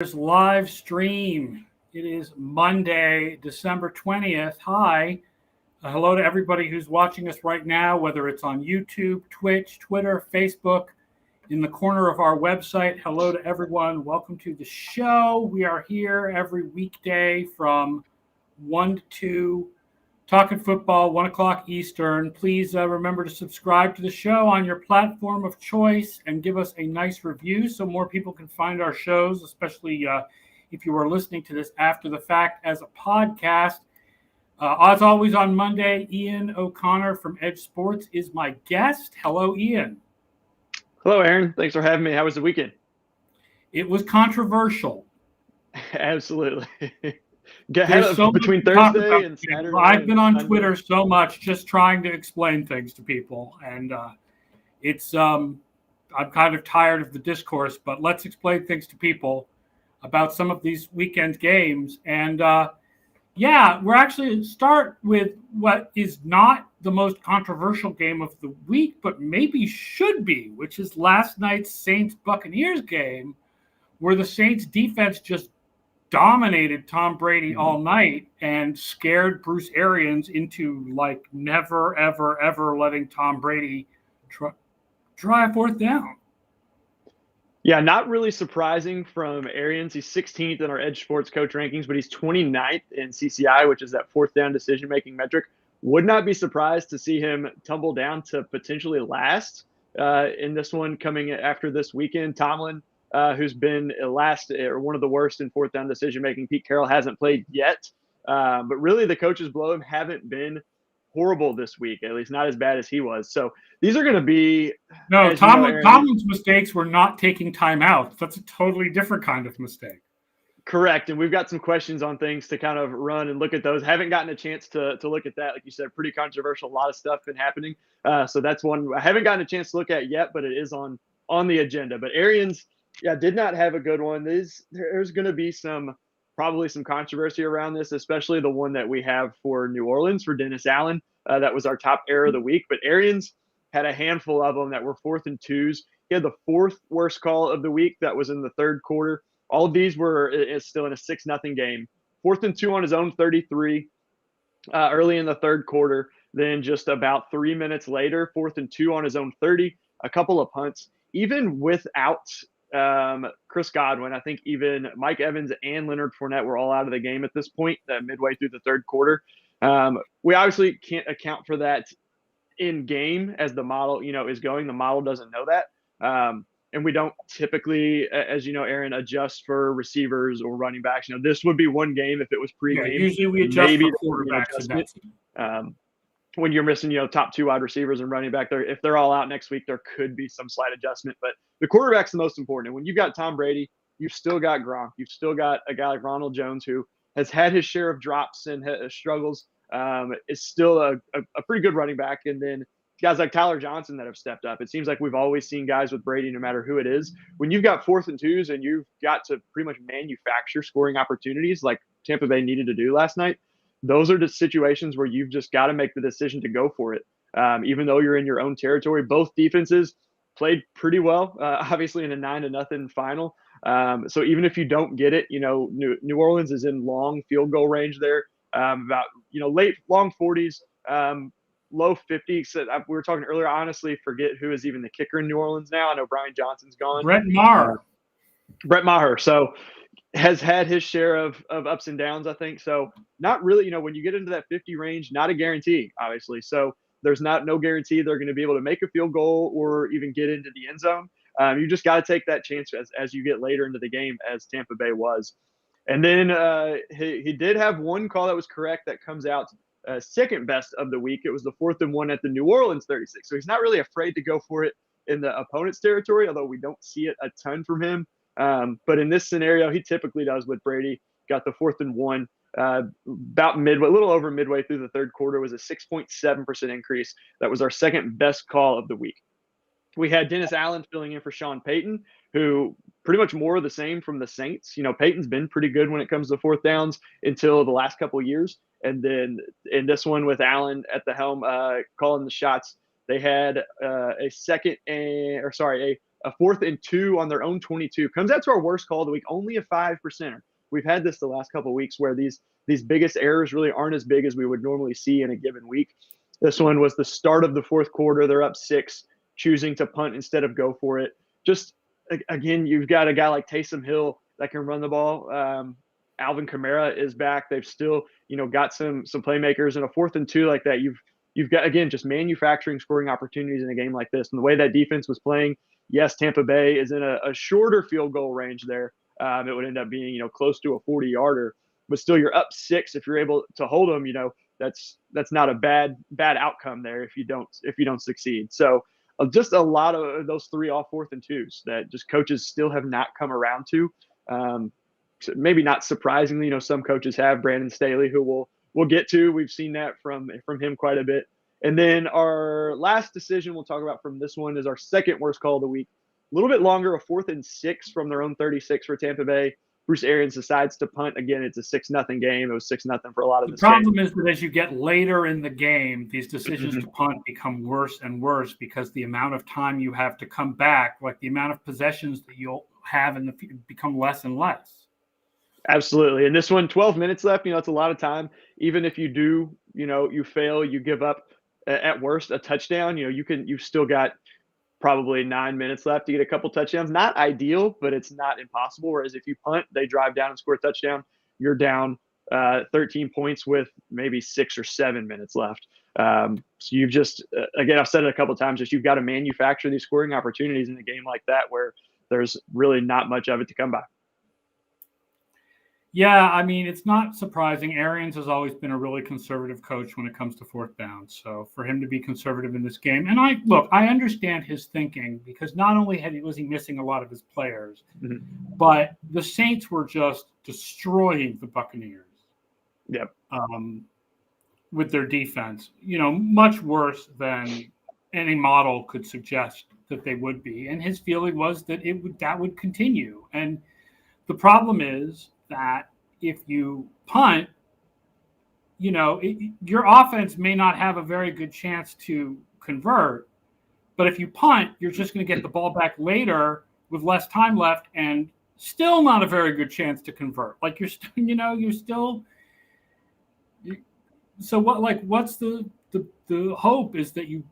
Live stream. It is Monday, December 20th. Hi. Hello to everybody who's watching us right now, whether it's on YouTube, Twitch, Twitter, Facebook, in the corner of our website. Hello to everyone. Welcome to the show. We are here every weekday from 1 to 2, talking football, 1 o'clock Eastern. Please remember to subscribe to the show on your platform of choice and give us a nice review so more people can find our shows, especially if you are listening to this after the fact as a podcast. As always on Monday, Ian O'Connor from EdjSports is my guest. Hello, Ian. Hello, Aaron. Thanks for having me. How was the weekend? It was controversial. Absolutely. There's so between much Thursday and Saturday. I've been on Sunday. Twitter so much just trying to explain things to people, and it's I'm kind of tired of the discourse, but let's explain things to people about some of these weekend games. And we're actually start with what is not the most controversial game of the week, but maybe should be, which is last night's Saints-Buccaneers game, where the Saints defense just dominated Tom Brady all night and scared Bruce Arians into like never, ever, ever letting Tom Brady try a fourth down. Yeah, not really surprising from Arians. He's 16th in our EdjSports coach rankings, but he's 29th in CCI, which is that fourth down decision-making metric. Would not be surprised to see him tumble down to potentially last in this one coming after this weekend. Tomlin, who's been last or one of the worst in fourth down decision-making. Pete Carroll hasn't played yet. But really the coaches below him haven't been horrible this week, at least not as bad as he was. So these are going to be – No, Tomlin's mistakes were not taking time out. That's a totally different kind of mistake. Correct. And we've got some questions on things to kind of run and look at those. Haven't gotten a chance to look at that. Like you said, pretty controversial. A lot of stuff been happening. So that's one I haven't gotten a chance to look at yet, but it is on the agenda. But Arians – did not have a good one. There's going to be probably some controversy around this, especially the one that we have for New Orleans for Dennis Allen. That was our top error of the week. But Arians had a handful of them that were 4th and 2s. He had the 4th worst call of the week. That was in the third quarter. All of these were still in a 6-0 game. 4th and 2 on his own 33 early in the third quarter. Then just about 3 minutes later, 4th and 2 on his own 30. A couple of punts. Even without Chris Godwin, I think even Mike Evans and Leonard Fournette were all out of the game at this point, midway through the third quarter. We obviously can't account for that in game as the model, is going. The model doesn't know that. And we don't typically, as you know, Aaron, adjust for receivers or running backs. This would be one game if it was pregame. Yeah, usually we adjust for quarterbacks. When you're missing, top 2 wide receivers and running back there, if they're all out next week, there could be some slight adjustment. But the quarterback's the most important. And when you've got Tom Brady, you've still got Gronk. You've still got a guy like Ronald Jones who has had his share of drops and struggles. Is still a pretty good running back. And then guys like Tyler Johnson that have stepped up. It seems like we've always seen guys with Brady, no matter who it is. When you've got 4th and 2s and you've got to pretty much manufacture scoring opportunities like Tampa Bay needed to do last night, those are the situations where you've just got to make the decision to go for it. Even though you're in your own territory, both defenses played pretty well, obviously in a 9-0 final. So even if you don't get it, New Orleans is in long field goal range there, about, late long 40s, low 50s. So we were talking earlier, I honestly forget who is even the kicker in New Orleans now. I know Brian Johnson's gone. Brett Maher. So has had his share of ups and downs, I think. So not really, when you get into that 50 range, not a guarantee, obviously. So there's no guarantee they're going to be able to make a field goal or even get into the end zone. You just got to take that chance as you get later into the game, as Tampa Bay was. And then he did have one call that was correct that comes out second best of the week. It was the 4th and 1 at the New Orleans 36. So he's not really afraid to go for it in the opponent's territory, although we don't see it a ton from him. But in this scenario, he typically does with Brady. Got the 4th and 1 about a little over midway through the third quarter. Was a 6.7% increase. That was our second best call of the week. We had Dennis Allen filling in for Sean Payton, who pretty much more of the same from the Saints. Payton's been pretty good when it comes to 4th downs until the last couple of years. And then in this one with Allen at the helm, calling the shots, they had a a 4th and 2 on their own 22. Comes out to our worst call of the week, only a 5%er. We've had this the last couple of weeks where these biggest errors really aren't as big as we would normally see in a given week. This one was the start of the 4th quarter. They're up 6, choosing to punt instead of go for it. Just, again, you've got a guy like Taysom Hill that can run the ball. Alvin Kamara is back. They've still, got some playmakers, and a 4th and 2 like that. You've got, again, just manufacturing scoring opportunities in a game like this. And the way that defense was playing, yes, Tampa Bay is in a shorter field goal range there. It would end up being, close to a 40-yarder, but still you're up 6. If you're able to hold them, that's not a bad outcome there if you don't succeed. So just a lot of those 3 off 4th and 2s that just coaches still have not come around to. So maybe not surprisingly, some coaches have. Brandon Staley, who we'll get to. We've seen that from him quite a bit. And then our last decision we'll talk about from this one is our second worst call of the week. A little bit longer, a 4th and 6 from their own 36 for Tampa Bay. Bruce Arians decides to punt. Again, it's a 6-0 game. It was 6-0 for a lot of this game. The problem is that as you get later in the game, these decisions to punt become worse and worse because the amount of time you have to come back, like the amount of possessions that you'll have in the become less and less. Absolutely. And this one, 12 minutes left, it's a lot of time. Even if you do, you fail, you give up at worst a touchdown, you've still got probably 9 minutes left to get a couple touchdowns. Not ideal, but it's not impossible. Whereas if you punt, they drive down and score a touchdown, you're down 13 points with maybe 6 or 7 minutes left. So you've just, again, I've said it a couple of times, just you've got to manufacture these scoring opportunities in a game like that where there's really not much of it to come by. Yeah, I mean, it's not surprising. Arians has always been a really conservative coach when it comes to 4th down. So for him to be conservative in this game, and I understand his thinking because not only was he missing a lot of his players, but the Saints were just destroying the Buccaneers. Yep. With their defense, much worse than any model could suggest that they would be. And his feeling was that that would continue. And the problem is that if you punt, your offense may not have a very good chance to convert, but if you punt, you're just going to get the ball back later with less time left and still not a very good chance to convert. Like so what's the hope is that you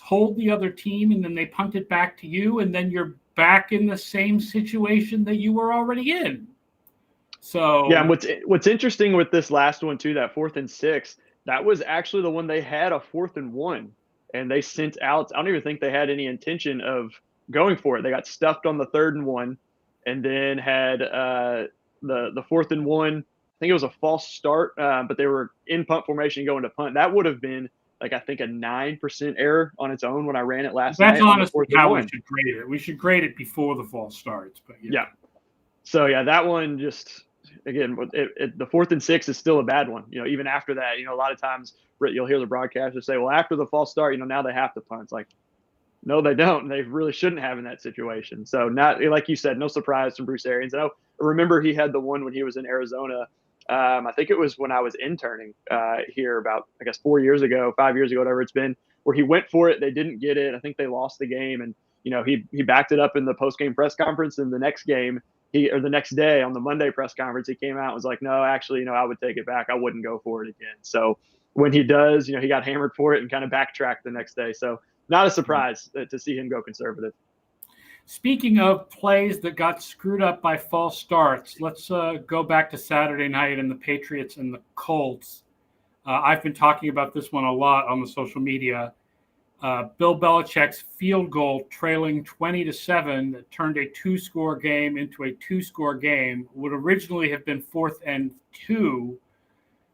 hold the other team and then they punt it back to you and then you're back in the same situation that you were already in. So yeah, and what's interesting with this last one too, that 4th and 6, that was actually the one they had a 4th and 1, and they sent out. I don't even think they had any intention of going for it. They got stuffed on the 3rd and 1, and then had the 4th and 1. I think it was a false start, but they were in punt formation going to punt. That would have been I think a 9% error on its own when I ran it last night. That's honestly how we should grade it. We should grade it before the false starts. But yeah. So yeah, that one just. Again, the 4th and 6 is still a bad one. Even after that, a lot of times you'll hear the broadcasters say, well, after the false start, now they have to punt. It's like, no, they don't. They really shouldn't have in that situation. So not, like you said, no surprise from Bruce Arians. I remember he had the one when he was in Arizona. I think it was when I was interning here about, 5 years ago, whatever it's been, where he went for it. They didn't get it. I think they lost the game. And, he backed it up in the post-game press conference. And the next game, the next day on the Monday press conference, he came out and was like, no, actually, I would take it back. I wouldn't go for it again. So when he does, he got hammered for it and kind of backtracked the next day. So not a surprise to see him go conservative. Speaking of plays that got screwed up by false starts, let's go back to Saturday night and the Patriots and the Colts. I've been talking about this one a lot on the social media. Bill Belichick's field goal trailing 20-7 that turned a 2-score game into a 2-score game would originally have been 4th and 2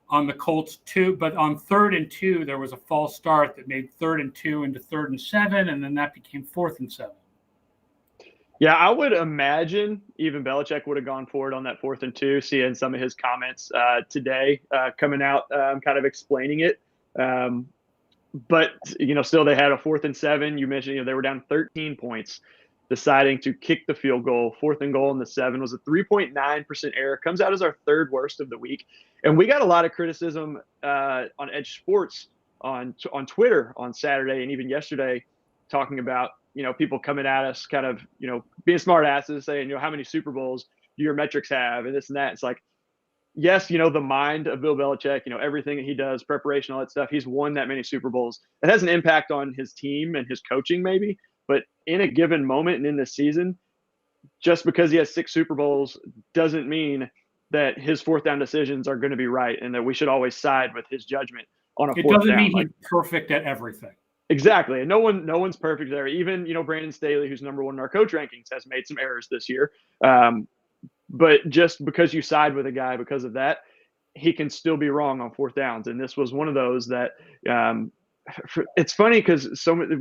on the Colts 2, but on 3rd and 2 there was a false start that made 3rd and 2 into 3rd and 7, and then that became 4th and 7. Yeah, I would imagine even Belichick would have gone for it on that 4th and 2, seeing some of his comments today coming out kind of explaining it. But, still they had a 4th and 7. You mentioned, they were down 13 points, deciding to kick the field goal. 4th and goal in the 7 was a 3.9% error. Comes out as our 3rd worst of the week. And we got a lot of criticism on EdjSports on Twitter on Saturday and even yesterday, talking about, people coming at us kind of, being smart asses saying, how many Super Bowls do your metrics have and this and that. It's like, yes, the mind of Bill Belichick, everything that he does, preparation, all that stuff. He's won that many Super Bowls. It has an impact on his team and his coaching maybe, but in a given moment and in this season, just because he has 6 Super Bowls doesn't mean that his fourth down decisions are going to be right and that we should always side with his judgment on a fourth down. It doesn't mean he's perfect at everything. Exactly. And no one's perfect there. Even, Brandon Staley, who's number 1 in our coach rankings, has made some errors this year. But just because you side with a guy because of that, he can still be wrong on fourth downs. And this was one of those that it's funny because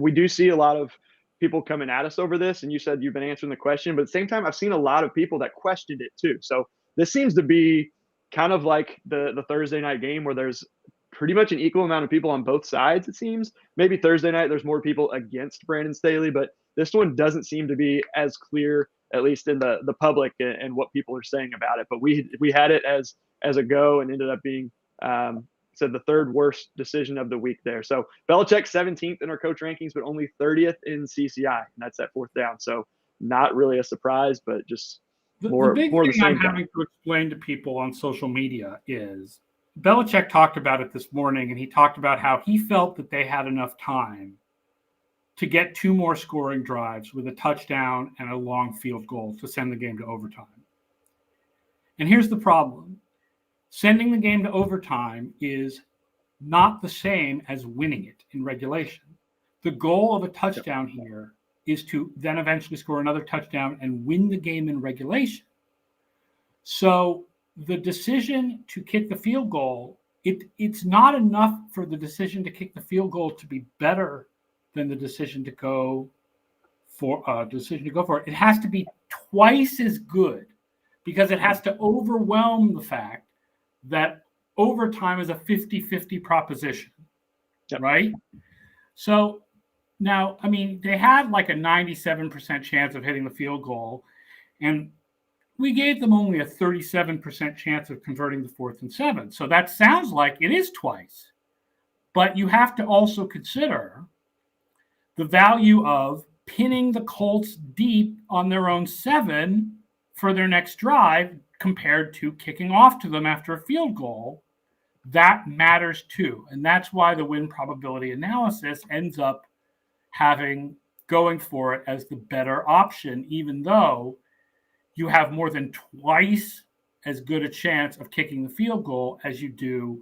we do see a lot of people coming at us over this. And you said you've been answering the question, but at the same time, I've seen a lot of people that questioned it too. So this seems to be kind of like the Thursday night game where there's pretty much an equal amount of people on both sides, it seems. Maybe Thursday night there's more people against Brandon Staley, but this one doesn't seem to be as clear, at least in the public and what people are saying about it. But we had it as a go and ended up being said the third worst decision of the week there. So Belichick 17th in our coach rankings, but only 30th in CCI, and that's at fourth down. So not really a surprise, but just more the big more thing the same I'm having to explain to people on social media is Belichick talked about it this morning, and he talked about how he felt that they had enough time to get 2 more scoring drives with a touchdown and a long field goal to send the game to overtime. And here's the problem. Sending the game to overtime is not the same as winning it in regulation. The goal of a touchdown here is to then eventually score another touchdown and win the game in regulation. So the decision to kick the field goal, it's not enough for the decision to kick the field goal to be better than the decision to go for it. It has to be twice as good because it has to overwhelm the fact that overtime is a 50-50 proposition, right? So now, I mean, they had like a 97% chance of hitting the field goal, and we gave them only a 37% chance of converting the 4th and 7. So that sounds like it is twice. But you have to also consider the value of pinning the Colts deep on their own 7 for their next drive compared to kicking off to them after a field goal. That matters too. And that's why the win probability analysis ends up going for it as the better option, even though you have more than twice as good a chance of kicking the field goal as you do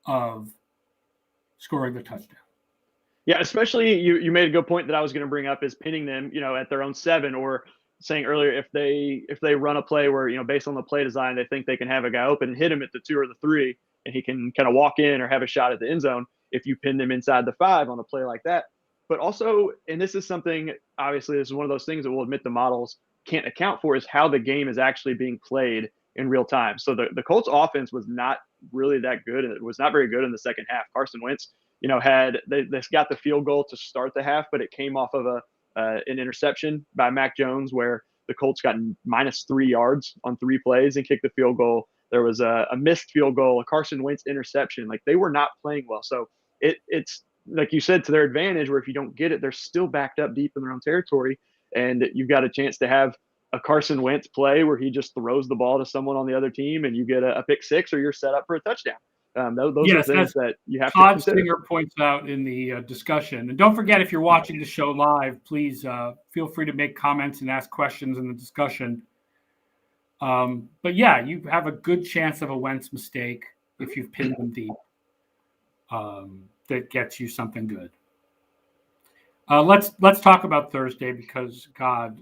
of scoring the touchdown. Yeah, especially you made a good point that I was going to bring up is pinning them, at their own 7, or saying earlier if they run a play where, based on the play design, they think they can have a guy open and hit him at the 2 or the 3, and he can kind of walk in or have a shot at the end zone if you pin them inside the 5 on a play like that. But also, and this is something, obviously, this is one of those things that we'll admit the models can't account for, is how the game is actually being played in real time. So the Colts offense was not really that good, and it was not very good in the second half. Carson Wentz, they got the field goal to start the half, but it came off of an interception by Mac Jones where the Colts got -3 yards on 3 plays and kicked the field goal. There was a missed field goal, a Carson Wentz interception. Like, they were not playing well. So it's like you said, to their advantage, where if you don't get it, they're still backed up deep in their own territory. And you've got a chance to have a Carson Wentz play where he just throws the ball to someone on the other team and you get a pick 6, or you're set up for a touchdown. Those are things that you have to consider. Todd Singer points out in the discussion. And don't forget, if you're watching the show live, please feel free to make comments and ask questions in the discussion. But yeah, you have a good chance of a Wentz mistake if you've pinned them deep. That gets you something good. Let's talk about Thursday because God,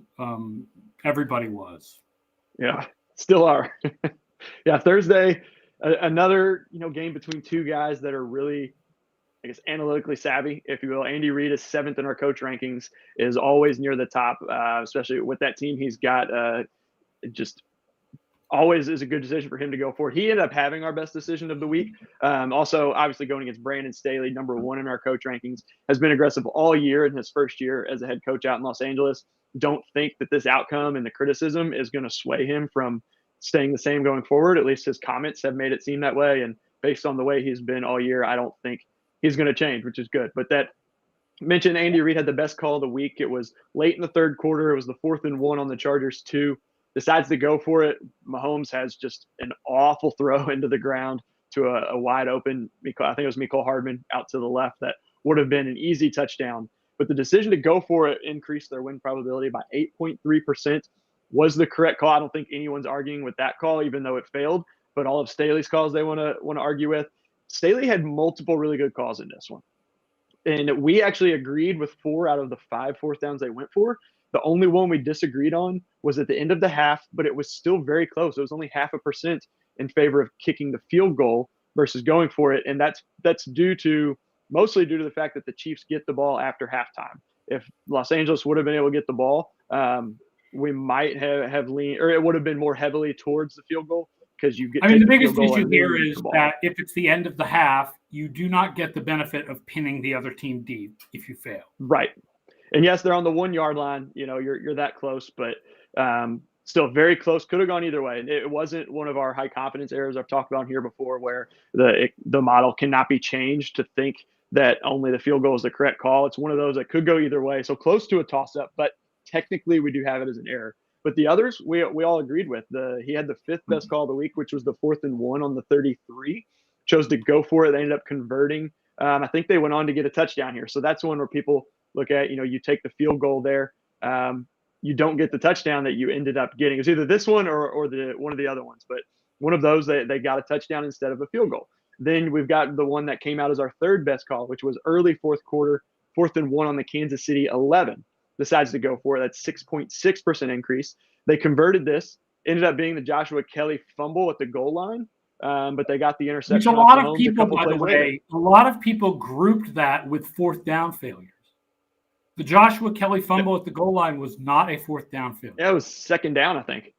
everybody was. Yeah, still are. Yeah, Thursday, another game between 2 guys that are really, I guess, analytically savvy, if you will. Andy Reid is 7th in our coach rankings, is always near the top, especially with that team he's got. Just always is a good decision for him to go for. He ended up having our best decision of the week. Also, obviously, going against Brandon Staley, number 1 in our coach rankings, has been aggressive all year in his first year as a head coach out in Los Angeles. Don't think that this outcome and the criticism is going to sway him from staying the same going forward. At least his comments have made it seem that way. And based on the way he's been all year, I don't think he's going to change, which is good. But that mentioned Andy Reid had the best call of the week. It was late in the third quarter. It was the 4th and 1 on the Chargers 2. Decides to go for it. Mahomes has just an awful throw into the ground to a wide open, I think it was Mecole Hardman out to the left, that would have been an easy touchdown. But the decision to go for it increased their win probability by 8.3%. Was the correct call. I don't think anyone's arguing with that call, even though it failed. But all of Staley's calls they want to argue with. Staley had multiple really good calls in this one. And we actually agreed with 4 out of the 5 fourth downs they went for. The only one we disagreed on was at the end of the half, but it was still very close. It was only 0.5% in favor of kicking the field goal versus going for it. And that's mostly due to the fact that the Chiefs get the ball after halftime. If Los Angeles would have been able to get the ball, we might have leaned, or it would have been more heavily towards the field goal. The biggest issue here is that if it's the end of the half, you do not get the benefit of pinning the other team deep if you fail. Right. And yes, they're on the 1 yard line. You're that close, but still very close. Could have gone either way. It wasn't one of our high confidence errors I've talked about here before, where the model cannot be changed to think that only the field goal is the correct call. It's one of those that could go either way. So close to a toss up, but technically we do have it as an error. But the others, we all agreed with. He had the 5th best call of the week, which was the 4th and 1 on the 33. Chose to go for it. They ended up converting. I think they went on to get a touchdown here. So that's one where people look at, you take the field goal there. You don't get the touchdown that you ended up getting. It's either this one or one of the other ones. But one of those, they got a touchdown instead of a field goal. Then we've got the one that came out as our 3rd best call, which was early 4th quarter, 4th and 1 on the Kansas City 11. Decides to go for it. That's 6.6% increase. They converted this. Ended up being the Joshua Kelly fumble at the goal line, but they got the interception. Which a lot of people, by the way, a lot of people grouped that with 4th down failures. The Joshua Kelly fumble at the goal line was not a 4th down failure. Yeah, it was 2nd down, I think.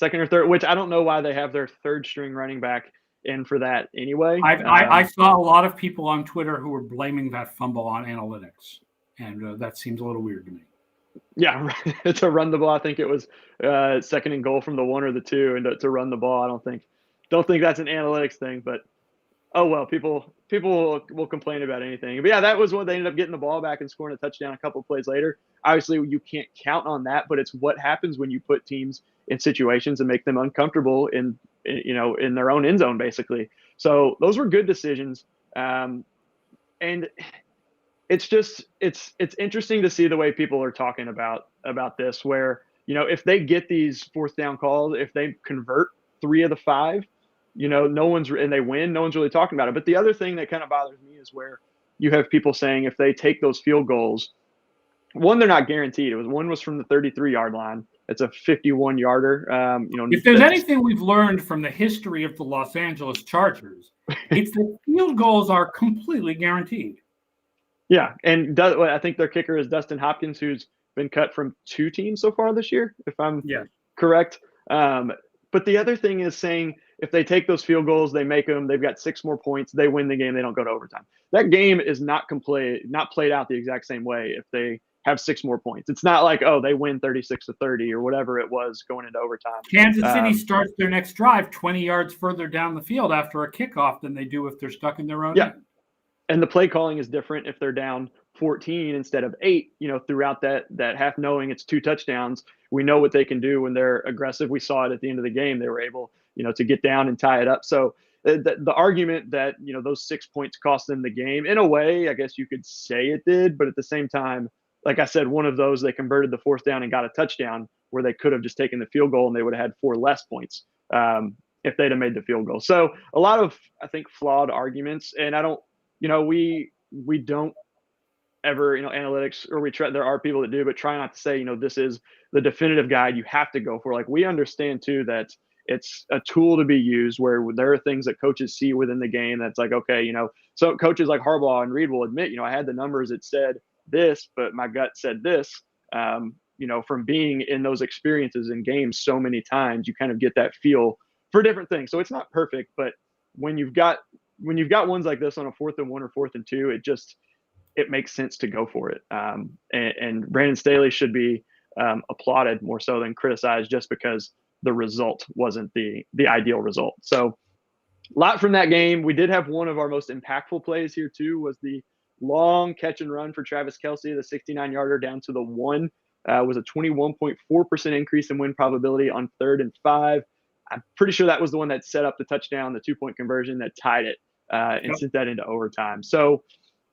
2nd or 3rd, which I don't know why they have their 3rd string running back in for that anyway. I saw a lot of people on Twitter who were blaming that fumble on analytics. And that seems a little weird to me. Yeah, to run the ball. I think it was 2nd and goal from the 1 or the 2, and to run the ball. I don't think that's an analytics thing. But oh well, people will complain about anything. But yeah, that was when they ended up getting the ball back and scoring a touchdown a couple of plays later. Obviously, you can't count on that, but it's what happens when you put teams in situations and make them uncomfortable in their own end zone, basically. So those were good decisions, and it's interesting to see the way people are talking about this, where, if they get these 4th down calls, if they convert 3 of the 5, and they win, no one's really talking about it. But the other thing that kind of bothers me is where you have people saying if they take those field goals, one, they're not guaranteed. One was from the 33-yard line. It's a 51-yarder. If there's anything we've learned from the history of the Los Angeles Chargers, it's that field goals are completely guaranteed. Yeah, and I think their kicker is Dustin Hopkins, who's been cut from 2 teams so far this year, if I'm correct. But the other thing is saying if they take those field goals, they make them, they've got 6 more points, they win the game, they don't go to overtime. That game is not played out the exact same way if they have 6 more points. It's not like, they win 36-30 or whatever it was going into overtime. Kansas City starts their next drive 20 yards further down the field after a kickoff than they do if they're stuck in their own end. And the play calling is different if they're down 14 instead of 8, throughout that half, knowing it's 2 touchdowns. We know what they can do when they're aggressive. We saw it at the end of the game. They were able, to get down and tie it up. So the argument that, those 6 points cost them the game, in a way, I guess you could say it did. But at the same time, like I said, one of those, they converted the 4th down and got a touchdown where they could have just taken the field goal and they would have had 4 less points if they'd have made the field goal. So a lot of, I think, flawed arguments. And I don't, we don't ever, analytics, or there are people that do, but try not to say, this is the definitive guide you have to go for. Like, we understand too that it's a tool to be used where there are things that coaches see within the game that's like, okay, so coaches like Harbaugh and Reed will admit, I had the numbers, it said this, but my gut said this. From being in those experiences in games so many times, you kind of get that feel for different things. So it's not perfect, but when you've got ones like this on a 4th and 1 or 4th and 2, it makes sense to go for it. And Brandon Staley should be applauded more so than criticized, just because the result wasn't the ideal result. So a lot from that game. We did have one of our most impactful plays here too, was the long catch and run for Travis Kelce, the 69-yarder down to the 1. Was a 21.4% increase in win probability on 3rd and 5. I'm pretty sure that was the one that set up the touchdown, the 2-point conversion that tied it and sent that into overtime. So,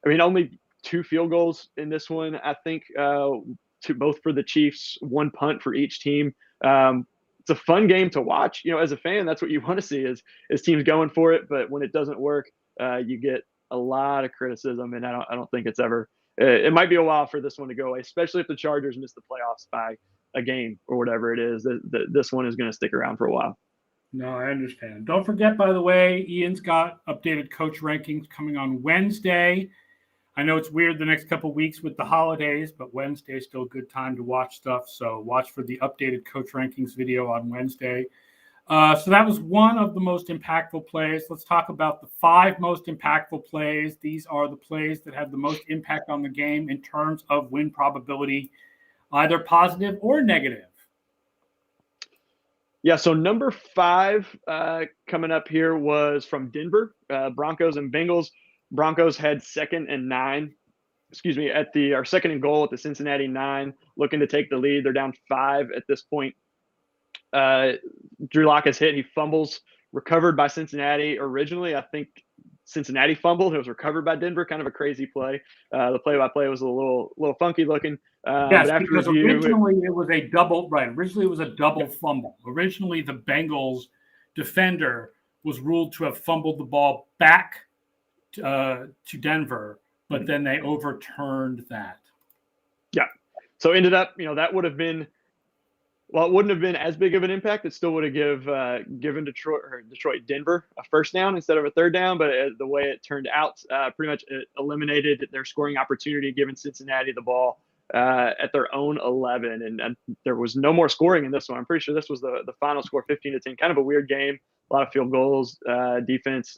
I mean, only 2 field goals in this one, I think, both for the Chiefs, 1 punt for each team. It's a fun game to watch. You know, as a fan, that's what you want to see is teams going for it. But when it doesn't work, you get a lot of criticism, and I don't think it's ever. It might be a while for this one to go away, especially if the Chargers miss the playoffs by a game or whatever it is. This one is going to stick around for a while. No, I understand. Don't forget, by the way, Ian's got updated coach rankings coming on Wednesday. I know it's weird the next couple of weeks with the holidays, but Wednesday is still a good time to watch stuff. So watch for the updated coach rankings video on Wednesday. So that was one of the most impactful plays. Let's talk about the 5 most impactful plays. These are the plays that have the most impact on the game in terms of win probability, either positive or negative. Yeah, so number 5 coming up here was from Denver, Broncos and Bengals. Broncos had 2nd and 9. At the 2nd and goal at the Cincinnati 9, looking to take the lead. They're down 5 at this point. Drew Lock is hit. He fumbles, recovered by Cincinnati. Originally, I think Cincinnati fumbled. It was recovered by Denver. Kind of a crazy play. The play-by-play was a little funky looking. Yes, but after because review, originally it was a double. Right, originally it was a double fumble. Originally, the Bengals defender was ruled to have fumbled the ball back to Denver, but then they overturned that. Yeah. So ended up, that would have been. Well, it wouldn't have been as big of an impact. It still would have given Detroit Denver a first down instead of a third down. But the way it turned out, pretty much it eliminated their scoring opportunity, giving Cincinnati the ball at their own 11. And there was no more scoring in this one. I'm pretty sure this was the final score, 15-10. Kind of a weird game. A lot of field goals, defense.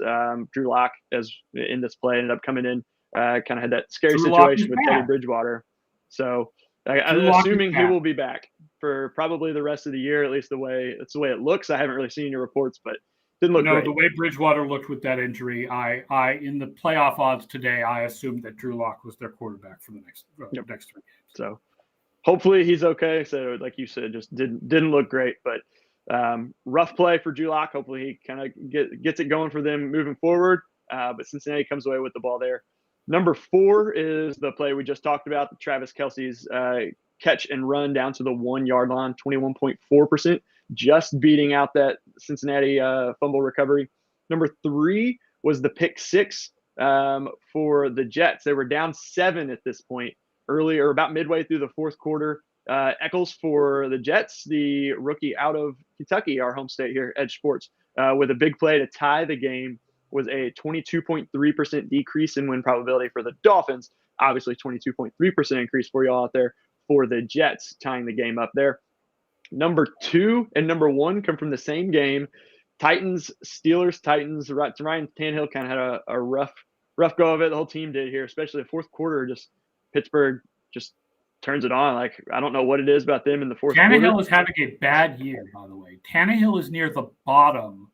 Drew Lock, as in this play, ended up coming in. Kind of had that scary situation with Teddy Bridgewater. So I'm assuming he will be back for probably the rest of the year, at least that's the way it looks. I haven't really seen your reports, but didn't look great. The way Bridgewater looked with that injury, I in the playoff odds today, I assumed that Drew Lock was their quarterback for the next 3 games. So hopefully he's okay. So like you said, just didn't look great, but rough play for Drew Lock. Hopefully he kind of gets it going for them moving forward. But Cincinnati comes away with the ball there. Number 4 is the play we just talked about, Travis Kelce's catch and run down to the 1-yard line, 21.4%, just beating out that Cincinnati fumble recovery. Number 3 was the pick 6 for the Jets. They were down 7 at this point, earlier, about midway through the 4th quarter. Eccles for the Jets, the rookie out of Kentucky, our home state here, EdjSports, with a big play to tie the game, was a 22.3% decrease in win probability for the Dolphins. Obviously, 22.3% increase for y'all out there for the Jets, tying the game up there. Number 2 and number 1 come from the same game. Steelers, Titans. Ryan Tannehill kind of had a rough go of it. The whole team did here, especially the 4th quarter. Just Pittsburgh just turns it on. Like, I don't know what it is about them in the 4th quarter. Tannehill is having a bad year, by the way. Tannehill is near the bottom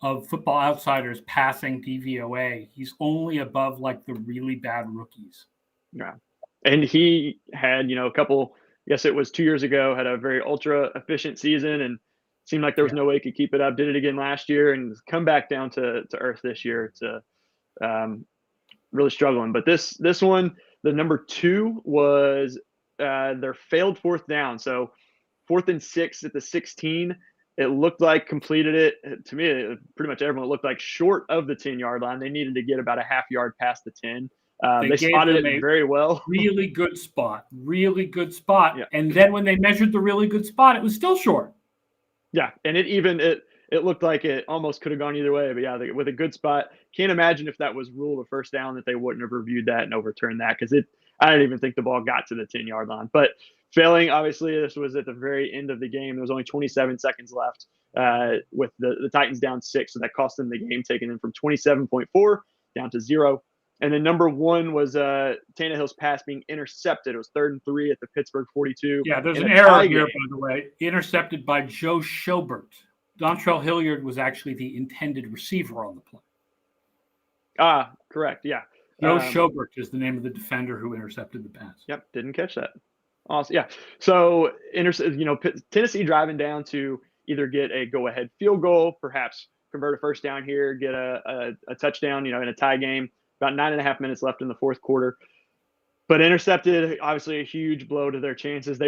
of Football Outsiders passing DVOA. He's only above like the really bad rookies. Yeah. And he had, a couple, I guess it was 2 years ago, had a very ultra efficient season and seemed like there was no way he could keep it up. Did it again last year and come back down to earth this year to really struggling. But this one, the number 2 was their failed 4th down. So 4th and 6 at the 16. It looked like completed it. To me, pretty much everyone looked like short of the 10-yard line. They needed to get about a half yard past the 10. They spotted it very well. Really good spot. Yeah. And then when they measured the really good spot, it was still short. Yeah, and it looked like it almost could have gone either way. But yeah, with a good spot, can't imagine if that was ruled a first down that they wouldn't have reviewed that and overturned that because I didn't even think the ball got to the 10-yard line. But failing, obviously, this was at the very end of the game. There was only 27 seconds left with the Titans down 6, so that cost them the game, taking them from 27.4 down to 0. And then number 1 was Tannehill's pass being intercepted. It was 3rd and 3 at the Pittsburgh 42. Yeah, there's an error here, by the way. Intercepted by Joe Schobert. Dontrell Hilliard was actually the intended receiver on the play. Correct, yeah. Joe Schobert is the name of the defender who intercepted the pass. Yep, didn't catch that. Awesome. Yeah. So, Tennessee driving down to either get a go-ahead field goal, perhaps convert a first down here, get a touchdown, in a tie game. About 9.5 minutes left in the fourth quarter. But intercepted, obviously a huge blow to their chances.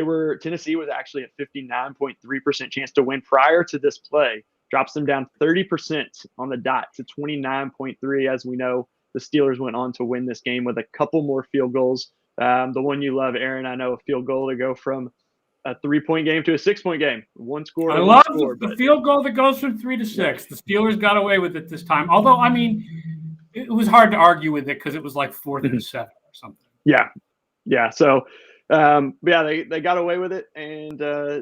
Tennessee was actually at 59.3% chance to win prior to this play. Drops them down 30% on the dot to 29.3. As we know, the Steelers went on to win this game with a couple more field goals. The one you love, Aaron, I know, a field goal to go from a 3-point game to a 6-point game. One score. I love the field goal that goes from 3 to 6. Yeah. The Steelers got away with it this time. Although, it was hard to argue with it because it was like 4th and 7 or something. Yeah. So, they got away with it, and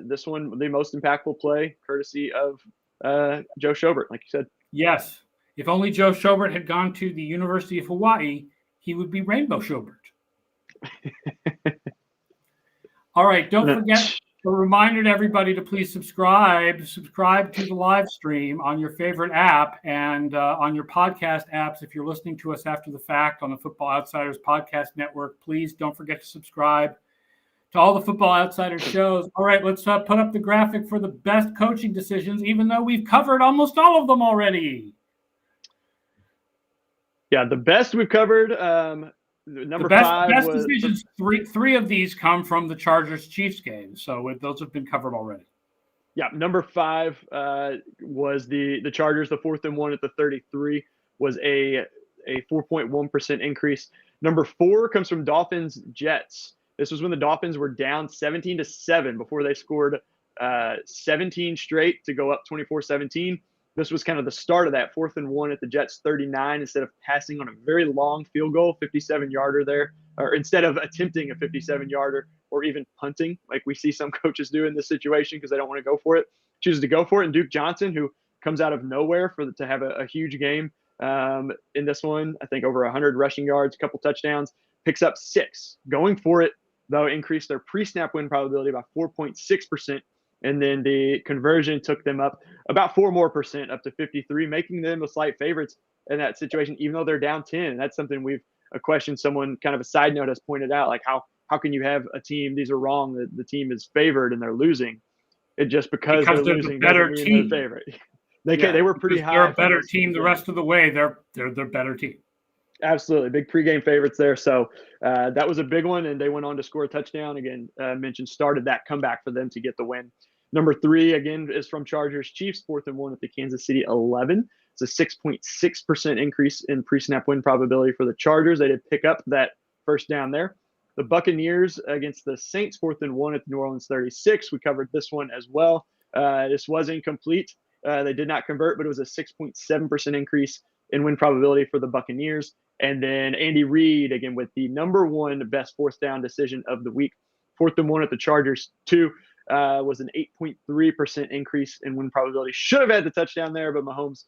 this one, the most impactful play, courtesy of Joe Schobert, like you said. Yes. If only Joe Schobert had gone to the University of Hawaii, he would be Rainbow Schobert. All right. Don't forget a reminder to everybody to please subscribe to the live stream on your favorite app and on your podcast apps. If you're listening to us after the fact on the Football Outsiders Podcast Network, please don't forget to subscribe to all the Football Outsiders shows. All right, let's put up the graphic for the best coaching decisions, even though we've covered almost all of them already. Yeah, the best we've covered. Number five best decisions. Three of these come from the Chargers-Chiefs game, so those have been covered already. Yeah, number 5 was the Chargers. The 4th and 1 at the 33 was a 4.1% increase. Number 4 comes from Dolphins-Jets. This was when the Dolphins were down 17-7 before they scored 17 straight to go up 24-17. This was kind of the start of that 4th and 1 at the Jets 39 instead of passing on a very long field goal, 57-yarder there, or instead of attempting a 57-yarder or even punting like we see some coaches do in this situation because they don't want to go for it, chooses to go for it. And Duke Johnson, who comes out of nowhere to have a huge game in this one, I think over 100 rushing yards, a couple touchdowns, picks up 6. Going for it, though, increased their pre-snap win probability by 4.6%. And then the conversion took them up about 4% more, up to 53, making them the slight favorites in that situation, even though they're down 10. And that's something we've questioned. Someone kind of a side note has pointed out, like how can you have a team? These are wrong. The team is favored and they're losing. It just because they're losing better doesn't team. mean they're favorite. They were pretty high. They're a better team the rest of the way. They're better team. Absolutely. Big pregame favorites there. So that was a big one, and they went on to score a touchdown. Again, started that comeback for them to get the win. Number 3, again, is from Chargers-Chiefs, 4th and 1 at the Kansas City 11. It's a 6.6% increase in pre-snap win probability for the Chargers. They did pick up that first down there. The Buccaneers against the Saints, 4th and 1 at the New Orleans 36. We covered this one as well. This was incomplete. They did not convert, but it was a 6.7% increase in win probability for the Buccaneers. And then Andy Reid, again, with the number 1 best 4th down decision of the week. 4th and 1 at the Chargers 2 was an 8.3% increase in win probability. Should have had the touchdown there, but Mahomes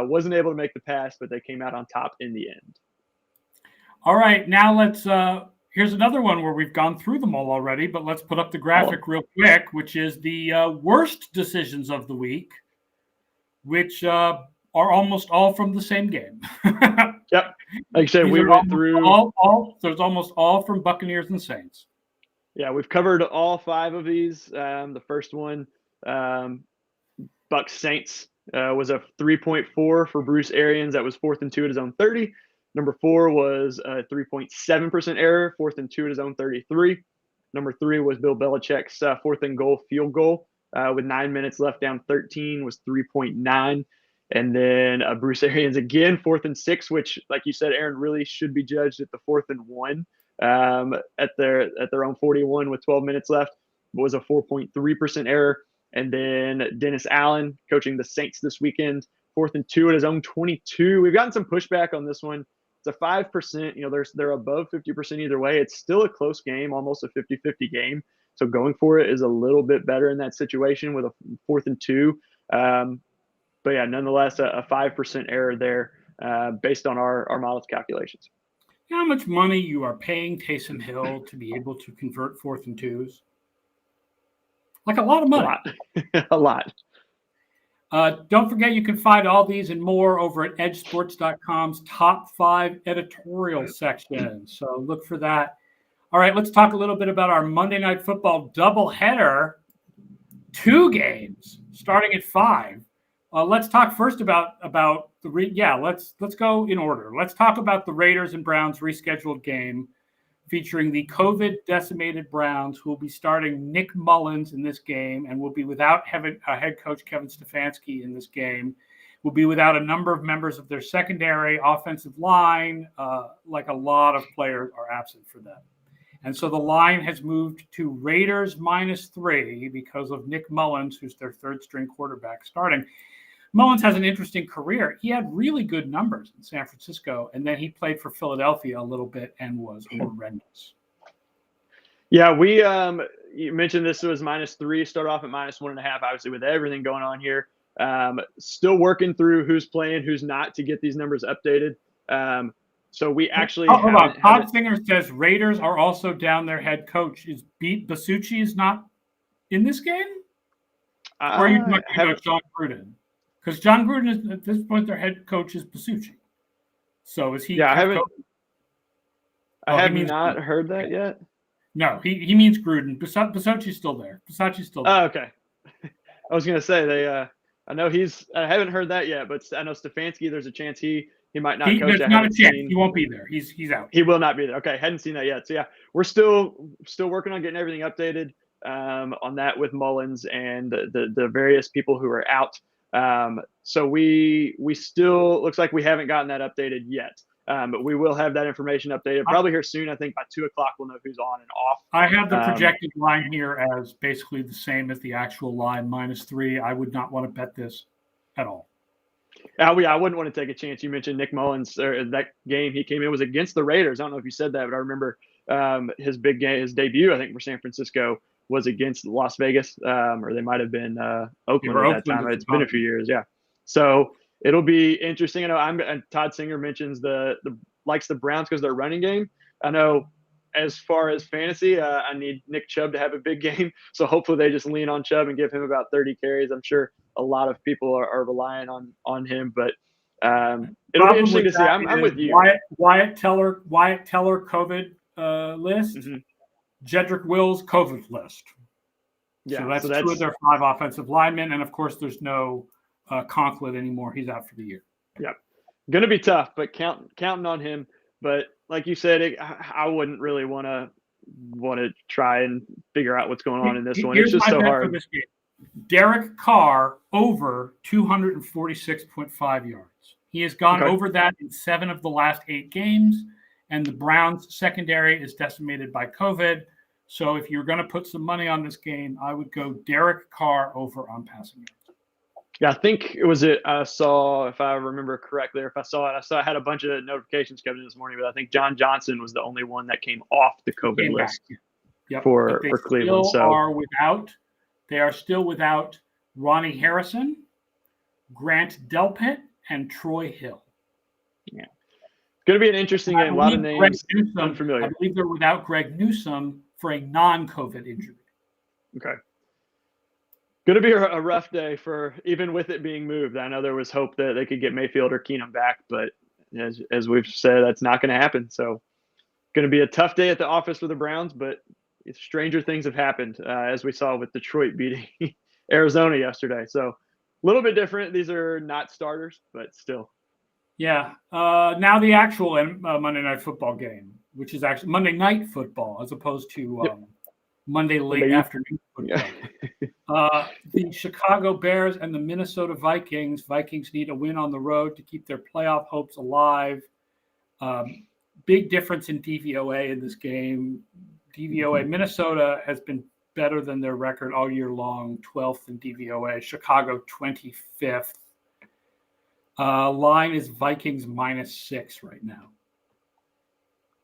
wasn't able to make the pass, but they came out on top in the end. All right, now let's here's another one where we've gone through them all already, but let's put up the graphic real quick, which is the worst decisions of the week, which are almost all from the same game. Yep. Like I said, we went through there's almost all from Buccaneers and Saints. Yeah, we've covered all 5 of these. The first one, Bucs Saints, was a 3.4 for Bruce Arians. That was 4th and 2 at his own 30. Number 4 was a 3.7% error, 4th and 2 at his own 33. Number 3 was Bill Belichick's 4th and goal field goal with 9 minutes left, down 13, was 3.9. And then Bruce Arians again, 4th and 6, which, like you said, Aaron, really should be judged at the 4th and 1 at their own 41 with 12 minutes left. It was a 4.3% error. And then Dennis Allen coaching the Saints this weekend, 4th and 2 at his own 22. We've gotten some pushback on this one. It's a 5%. They're above 50% either way. It's still a close game, almost a 50-50 game. So going for it is a little bit better in that situation with a 4th and 2. But yeah, nonetheless, a 5% error there based on our model's calculations. You know how much money you are paying Taysom Hill to be able to convert 4th and 2s? Like a lot of money. A lot. Don't forget, you can find all these and more over at EdjSports.com's top 5 editorial section. So look for that. All right, let's talk a little bit about our Monday Night Football doubleheader. 2 games starting at 5. Let's talk first about let's go in order. Let's talk about the Raiders and Browns rescheduled game featuring the COVID decimated Browns, who will be starting Nick Mullins in this game and will be without head coach Kevin Stefanski in this game. Will be without a number of members of their secondary offensive line, like a lot of players are absent for them. And so the line has moved to Raiders -3 because of Nick Mullins, who's their third string quarterback starting. Mullins has an interesting career. He had really good numbers in San Francisco, and then he played for Philadelphia a little bit and was horrendous. Yeah, you mentioned this was -3, start off at -1.5, obviously with everything going on here. Still working through who's playing, who's not to get these numbers updated. So we actually hold on. Todd Singer says Raiders are also down their head coach. Is Basucci is not in this game? Or are you talking about John Gruden? Because John Gruden is at this point their head coach is Basucci. So is he? Yeah, I have not heard that yet. No, he means Gruden. Basucci's still there. Oh, okay. I was gonna say I know I haven't heard that yet, but I know Stefanski. There's a chance he might not coach. There's not a chance. He won't be there. He's out. He will not be there. Okay, hadn't seen that yet. So yeah, we're still working on getting everything updated on that with Mullins and the various people who are out. So we still looks like we haven't gotten that updated yet. But we will have that information updated probably here soon. I think by 2:00 we'll know who's on and off. I have the projected line here as basically the same as the actual line, -3. I would not want to bet this at all. I wouldn't want to take a chance. You mentioned Nick Mullins, or that game he came in was against the Raiders. I don't know if you said that, but I remember his big game, his debut, I think, for San Francisco was against Las Vegas, or they might have been Oakland at that time. It's been a few years, yeah. So it'll be interesting. I know Todd Singer mentions likes the Browns because their running game. I know as far as fantasy, I need Nick Chubb to have a big game. So hopefully they just lean on Chubb and give him about 30 carries. I'm sure a lot of people are relying on him, but it'll be interesting to see. I'm with you. Wyatt Teller COVID list. Mm-hmm. Jedrick Wills COVID list. Yeah, so that's 2 of their 5 offensive linemen, and of course there's no Conklin anymore. He's out for the year. Yep, going to be tough, but counting on him. But like you said, I wouldn't really want to try and figure out what's going on in this one. It's just so hard. Derek Carr over 246.5 yards. He has gone over that in 7 of the last 8 games, and the Browns secondary is decimated by COVID. So if you're going to put some money on this game, I would go Derek Carr over on passing yards. Yeah, I think I saw, if I remember correctly, or if I saw it, I had a bunch of notifications coming in this morning, but I think John Johnson was the only one that came off the COVID list for Cleveland. They are still without Ronnie Harrison, Grant Delpit, and Troy Hill. Yeah. It's going to be an interesting game. A lot of names unfamiliar. I believe they're without Greg Newsome for a non-COVID injury. Okay. Going to be a rough day even with it being moved. I know there was hope that they could get Mayfield or Keenum back, but as we've said, that's not going to happen. So going to be a tough day at the office for the Browns, but stranger things have happened, as we saw with Detroit beating Arizona yesterday. So a little bit different. These are not starters, but still. Yeah. Now the actual Monday Night Football game, which is actually Monday Night Football as opposed to Monday late afternoon football. Yeah. The Chicago Bears and the Minnesota Vikings. Vikings need a win on the road to keep their playoff hopes alive. Big difference in DVOA in this game. DVOA, Minnesota has been better than their record all year long, 12th in DVOA. Chicago, 25th. Line is Vikings -6 right now.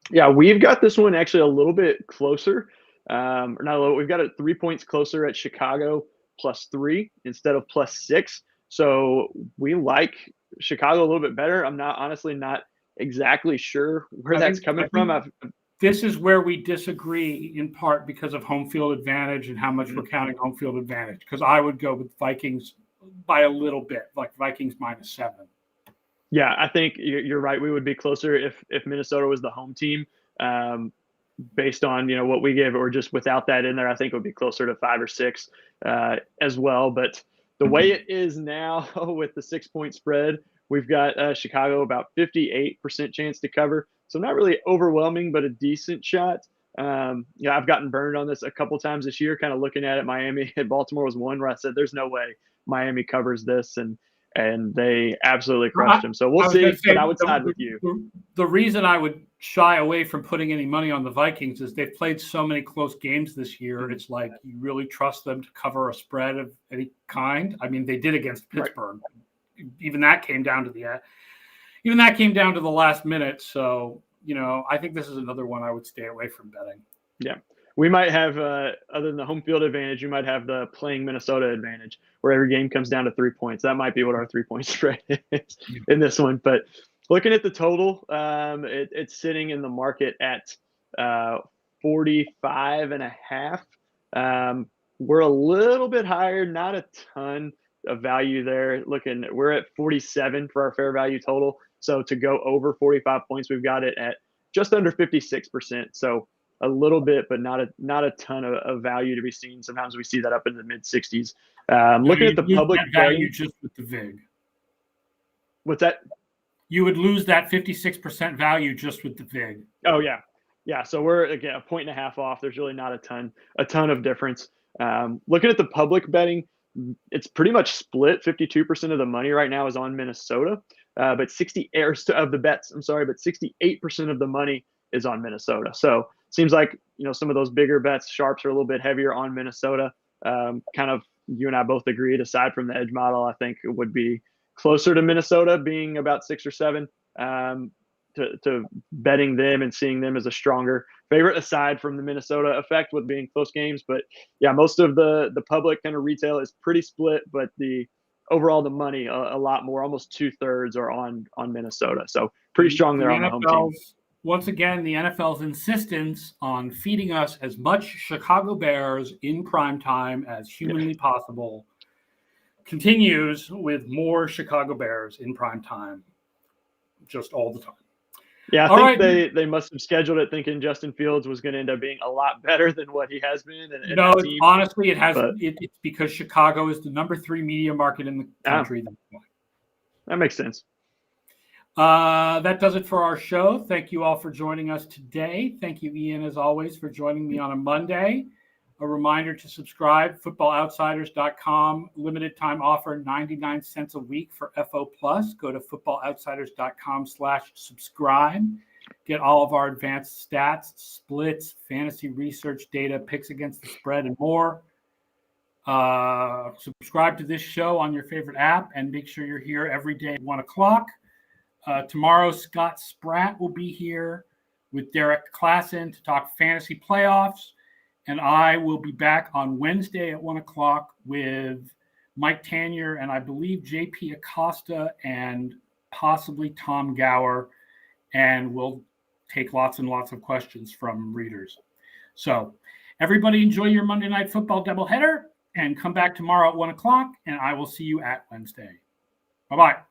Yeah, we've got this one actually a little bit closer. Or not a little, we've got it 3 points closer at Chicago +3 instead of +6. So we like Chicago a little bit better. I'm honestly not exactly sure where that's coming from. This is where we disagree in part because of home field advantage and how much we're counting home field advantage. Because I would go with Vikings by a little bit, like Vikings -7. Yeah, I think you're right. We would be closer if Minnesota was the home team, based on what we gave, or just without that in there. I think it would be closer to 5 or 6 as well. But the way it is now with the 6-point spread, we've got Chicago about 58% chance to cover. So not really overwhelming, but a decent shot. I've gotten burned on this a couple times this year, kind of looking at it. Miami and Baltimore was one where I said, "There's no way Miami covers this," and they absolutely crushed them. So we'll see. But I would side with you. The reason I would shy away from putting any money on the Vikings is they've played so many close games this year. It's like, you really trust them to cover a spread of any kind? I mean, they did against Pittsburgh. Right. Even that came down to the last minute. So, I think this is another one I would stay away from betting. Yeah. We might have, other than the home field advantage, you might have the playing Minnesota advantage, where every game comes down to 3 points. That might be what our 3-point spread is in this one. But looking at the total, it's sitting in the market at 45.5. We're a little bit higher, not a ton of value there. We're at 47 for our fair value total. So to go over 45 points, we've got it at just under 56%. So a little bit, but not a ton of value to be seen. Sometimes we see that up in the mid 60s. Looking at the public value just with the VIG. What's that? You would lose that 56% value just with the VIG. Oh yeah. Yeah. So we're again 1.5 points off. There's really not a ton of difference. Looking at the public betting, it's pretty much split. 52% of the money right now is on Minnesota, but 68% of the money is on Minnesota. So seems like some of those bigger bets, sharps, are a little bit heavier on Minnesota. Kind of, you and I both agreed, aside from the edge model, I think it would be closer to Minnesota, being about 6 or 7, to betting them and seeing them as a stronger favorite, aside from the Minnesota effect with being close games. But yeah, most of the public kind of retail is pretty split, but the money, a lot more, almost 2/3 are on Minnesota. So pretty strong there on the home team. Once again, the NFL's insistence on feeding us as much Chicago Bears in prime time as humanly possible continues, with more Chicago Bears in prime time just all the time. Yeah, I think they must have scheduled it thinking Justin Fields was going to end up being a lot better than what he has been. Honestly, it's because Chicago is the number 3 media market in the country. That makes sense. That does it for our show. Thank you all for joining us today. Thank you, Ian, as always, for joining me on a Monday. A reminder to subscribe, footballoutsiders.com. Limited time offer, 99 cents a week for FO+. Go to footballoutsiders.com/subscribe. Get all of our advanced stats, splits, fantasy research data, picks against the spread, and more. Subscribe to this show on your favorite app, and make sure you're here every day at 1 o'clock. Tomorrow, Scott Spratt will be here with Derek Klassen to talk fantasy playoffs. And I will be back on Wednesday at 1 o'clock with Mike Tanier and I believe JP Acosta and possibly Tom Gower. And we'll take lots and lots of questions from readers. So everybody enjoy your Monday Night Football doubleheader, and come back tomorrow at 1 o'clock, and I will see you at Wednesday. Bye-bye.